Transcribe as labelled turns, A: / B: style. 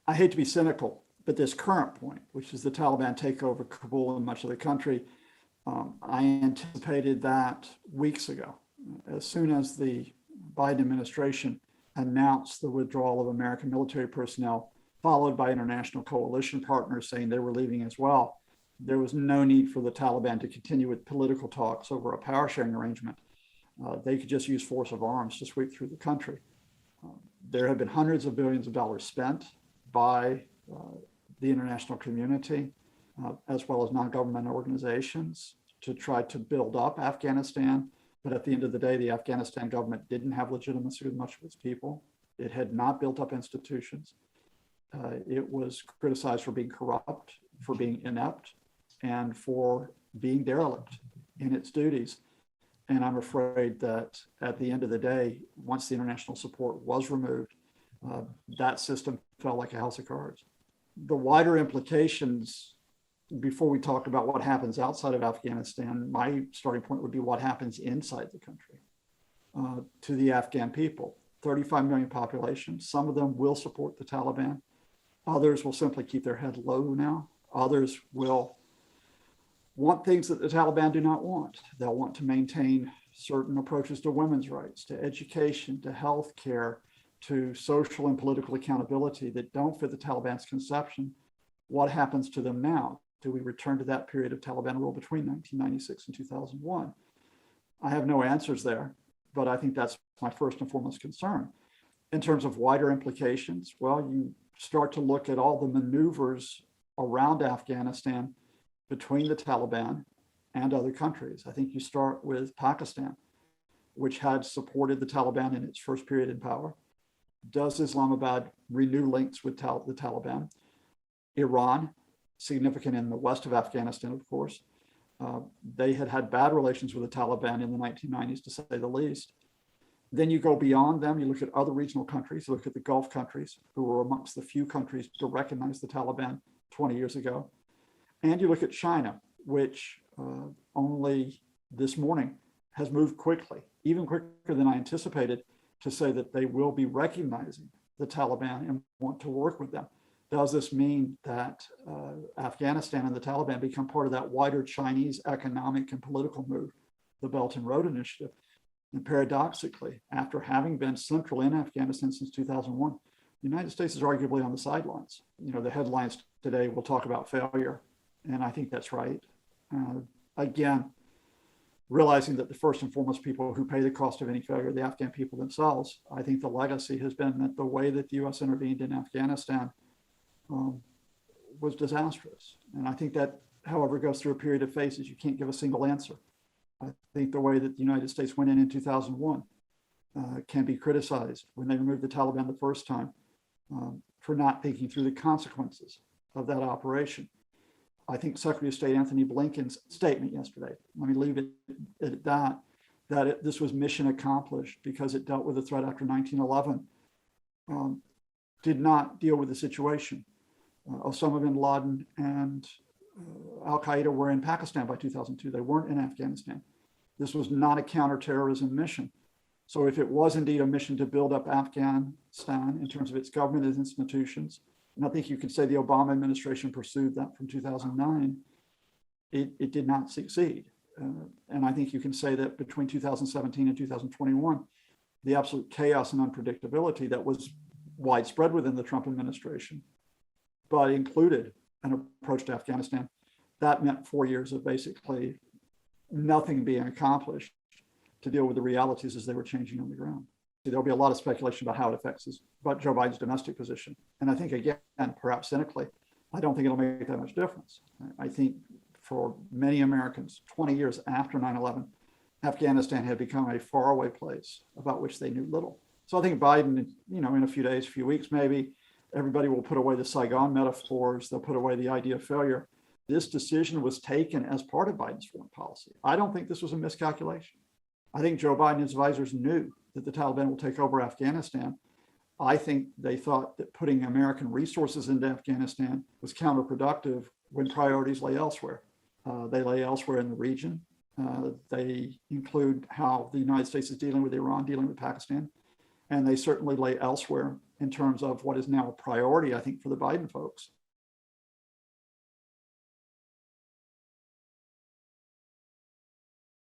A: I hate to be cynical, but this current point, which is the Taliban takeover Kabul and much of the country, I anticipated that weeks ago. As soon as the Biden administration announced the withdrawal of American military personnel, followed by international coalition partners saying they were leaving as well, there was no need for the Taliban to continue with political talks over a power sharing arrangement. They could just use force of arms to sweep through the country. There have been hundreds of billions of dollars spent by the international community, as well as non-government organizations, to try to build up Afghanistan. But at the end of the day, the Afghanistan government didn't have legitimacy with much of its people. It had not built up institutions. It was criticized for being corrupt, for being inept, and for being derelict in its duties. And I'm afraid that at the end of the day, once the international support was removed, that system fell like a house of cards. The wider implications, before we talk about what happens outside of Afghanistan, my starting point would be what happens inside the country to the Afghan people. 35 million population. Some of them will support the Taliban. Others will simply keep their head low now. Others will want things that the Taliban do not want. They'll want to maintain certain approaches to women's rights, to education, to health care, to social and political accountability that don't fit the Taliban's conception. What happens to them now? Do we return to that period of Taliban rule between 1996 and 2001? I have no answers there, but I think that's my first and foremost concern. In terms of wider implications, well, you start to look at all the maneuvers around Afghanistan between the Taliban and other countries. I think you start with Pakistan, which had supported the Taliban in its first period in power. Does Islamabad renew links with the Taliban? Iran, significant in the west of Afghanistan, of course. They had had bad relations with the Taliban in the 1990s, to say the least. Then you go beyond them, you look at other regional countries, you look at the Gulf countries, who were amongst the few countries to recognize the Taliban 20 years ago. And you look at China, which only this morning has moved quickly, even quicker than I anticipated, to say that they will be recognizing the Taliban and want to work with them. Does this mean that Afghanistan and the Taliban become part of that wider Chinese economic and political move, the Belt and Road Initiative? And paradoxically, after having been central in Afghanistan since 2001, the United States is arguably on the sidelines. You know, the headlines today will talk about failure, and I think that's right. Again, realizing that the first and foremost people who pay the cost of any failure are the Afghan people themselves. I think the legacy has been that the way that the U.S. intervened in Afghanistan was disastrous. And I think that, however, goes through a period of phases. You can't give a single answer. I think the way that the United States went in 2001 can be criticized when they removed the Taliban the first time for not thinking through the consequences of that operation. I think Secretary of State Anthony Blinken's statement yesterday, let me leave it at that this was mission accomplished because it dealt with a threat after 1911, did not deal with the situation. Osama bin Laden and Al-Qaeda were in Pakistan by 2002. They weren't in Afghanistan. This was not a counterterrorism mission. So if it was indeed a mission to build up Afghanistan in terms of its government and institutions, and I think you could say the Obama administration pursued that from 2009, it did not succeed. And I think you can say that between 2017 and 2021, the absolute chaos and unpredictability that was widespread within the Trump administration, but included an approach to Afghanistan, that meant 4 years of basically nothing being accomplished to deal with the realities as they were changing on the ground. There'll be a lot of speculation about how it affects Joe Biden's domestic position. And I think, again, perhaps cynically, I don't think it'll make that much difference. I think for many Americans, 20 years after 9/11, Afghanistan had become a faraway place about which they knew little. So I think Biden, in a few days, a few weeks, maybe, everybody will put away the Saigon metaphors. They'll put away the idea of failure. This decision was taken as part of Biden's foreign policy. I don't think this was a miscalculation. I think Joe Biden and his advisors knew that the Taliban will take over Afghanistan. I think they thought that putting American resources into Afghanistan was counterproductive when priorities lay elsewhere. They lay elsewhere in the region. They include how the United States is dealing with Iran, dealing with Pakistan, and they certainly lay elsewhere in terms of what is now a priority, I think, for the Biden folks.